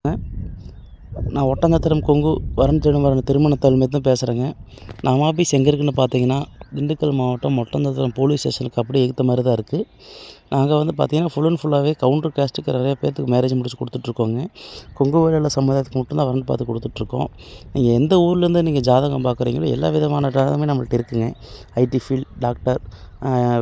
நான் ஒட்டஞ்சத்திரம் கொங்கு வரன் தேடும் வரன் திருமண தழுமையிலேருந்து பேசுகிறேங்க. நம்ம ஆஃபீஸ் எங்கே இருக்குதுன்னு பார்த்தீங்கன்னா, திண்டுக்கல் மாவட்டம் ஒட்டஞ்சத்திரம் போலீஸ் ஸ்டேஷனுக்கு அப்படியே எதிர்த்த மாதிரி தான் இருக்குது. நாங்கள் வந்து பார்த்தீங்கன்னா, ஃபுல் அண்ட் ஃபுல்லாகவே கவுண்டர் காஸ்ட்டுக்கு நிறைய பேர்த்துக்கு மேரேஜ் முடிச்சு கொடுத்துட்ருக்கோங்க. கொங்கு வேலையில சமுதாயத்துக்கு மட்டும் தான் வரன் பார்த்து கொடுத்துட்ருக்கோம். நீங்கள் எந்த ஊர்லேருந்து நீங்கள் ஜாதகம் பார்க்குறீங்களோ எல்லா விதமான ஜாதகமே நம்மள்ட்ட இருக்குங்க. ஐடி ஃபீல்ட், டாக்டர்,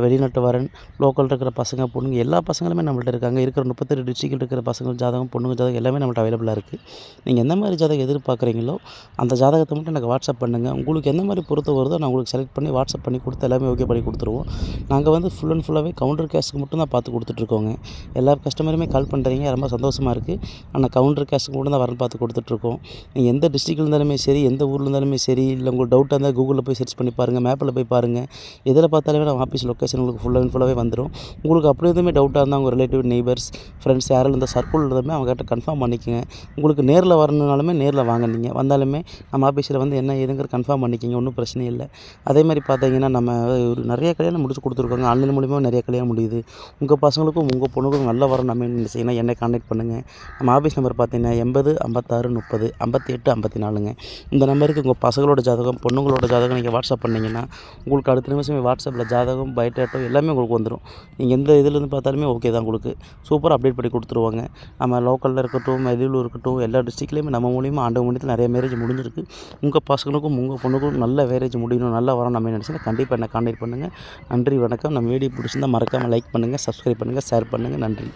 வெளிநாட்டு வரன், லோக்கல் இருக்கிற பசங்க, பொண்ணுங்க எல்லா பசங்களுமே நம்மள்ட்ட இருக்காங்க. இருக்கிற 38 டிஸ்ட்ரிக்டில் இருக்கிற பசங்க ஜாதகம், பொண்ணுங்க ஜாதகம் எல்லாமே நம்மள்ட்ட அவைலபிளாக இருக்குது. நீங்கள் எந்த மாதிரி ஜாதகம் எதிர்பார்க்குறீங்களோ அந்த ஜாதகத்தை மட்டும் எனக்கு வாட்ஸ்அப் பண்ணுங்கள். உங்களுக்கு எந்த மாதிரி பொருத்தம் வருதோ நான் உங்களுக்கு செலக்ட் பண்ணி வாட்ஸ்அப் பண்ணி கொடுத்து எல்லாமே ஓகே பண்ணி கொடுத்துருவோம். நாங்கள் வந்து ஃபுல் அண்ட் ஃபுல்லாகவே கவுண்டர் கேஸ்ட்டுக்கு மட்டும் தான் பார்த்து கொடுத்துட்ருக்கோங்க. எல்லா கஸ்டமருமே கால் பண்ணுறீங்க, ரொம்ப சந்தோஷமாக இருக்குது. ஆனால் கவுண்டர் கேஸ்ட்டுக்கு மட்டும் தான் வரன் பார்த்து கொடுத்துட்ருக்கோம். நீங்கள் எந்த டிஸ்ட்ரிக்டில் இருந்தாலுமே சரி, எந்த ஊரில் இருந்தாலுமே சரி, இல்லை உங்களுக்கு டவுட்டாக இருந்தால் கூகுளில் போய் சர்ச் பண்ணி பாருங்கள், மேப்பில் போய் பாருங்கள். எதில் பார்த்தாலுமே நம்ம ஆஃபீஸ் லொக்கேஷன் உங்களுக்கு ஃபுல் அண்ட் ஃபுல்லாகவே வந்துடும். உங்களுக்கு அப்படி எதுவுமே டவுட்டாக இருந்தால் உங்கள் ரிலேட்டிவ், நெய்பர்ஸ், ஃப்ரெண்ட்ஸ் யாரும் இந்த சர்க்கிள் இருந்தாலுமே அவங்ககிட்ட கன்ஃபார்ம் பண்ணிக்கோங்க. உங்களுக்கு நேரில் வரணுனாலுமே நேரில் வாங்க. நீங்கள் வந்தாலுமே நம்ம ஆஃபீஸில் வந்து என்ன ஏதுங்கிற கன்ஃபார்ம் பண்ணிக்கிங்க, ஒன்றும் பிரச்சனை இல்லை. அதே மாதிரி பார்த்தீங்கன்னா நம்ம ஒரு நிறைய கல்யாணம் முடிச்சு கொடுத்துருக்கோங்க. ஆன்லைன் மூலிமா நிறைய கல்யாணம் முடியுது. உங்கள் பசங்களுக்கும் உங்கள் பொண்ணுக்கும் நல்ல வரணும் நம்ம நினச்சிங்கன்னா என்னை கான்டாக்ட் பண்ணுங்கள். நம்ம ஆஃபீஸ் நம்பர் பார்த்தீங்கன்னா 80 56 30 58 54ங்க. இந்த நம்பருக்கு உங்கள் பசங்களோட ஜாதகம், பொண்ணுங்களோட ஜாதகம் நீங்கள் வாட்ஸ்அப் பண்ணிங்கன்னா உங்களுக்கு அடுத்த நிமிஷமே வாட்ஸ்அப்பில் ஜாதகம், பயோடேட்டா எல்லாமே உங்களுக்கு வந்துடும். நீங்கள் எந்த இதுலேருந்து பார்த்தாலுமே ஓகே தான். உங்களுக்கு சூப்பராக அப்டேட் பண்ணி கொடுத்துருவாங்க. நம்ம லோக்கலில் இருக்கட்டும், வெளியூர் இருக்கட்டும், எல்லா டிஸ்ட்ரிக்ட்லேயுமே நம்ம மூலிமா ஆண்டவன் மூலியத்தில் நிறைய மேரேஜ் முடிஞ்சிருக்கு. உங்கள் பசங்களுக்கும் உங்கள் பொண்ணுக்கும் நல்ல மேரேஜ் முடியணும், நல்லா வரோம் நம்ம நினச்சிங்கன்னா கண்டிப்பாக என்னை கான்டாக்ட் பண்ணுங்கள். நன்றி, வணக்கம். நம்ம வீடியோ பிடிச்சிருந்தால் மறக்காமல் லைக் பண்ணுங்கள், சப்ஸ்கிரைப் பண்ணுங்கள், ஷேர் பண்ணுங்கள். நன்றி.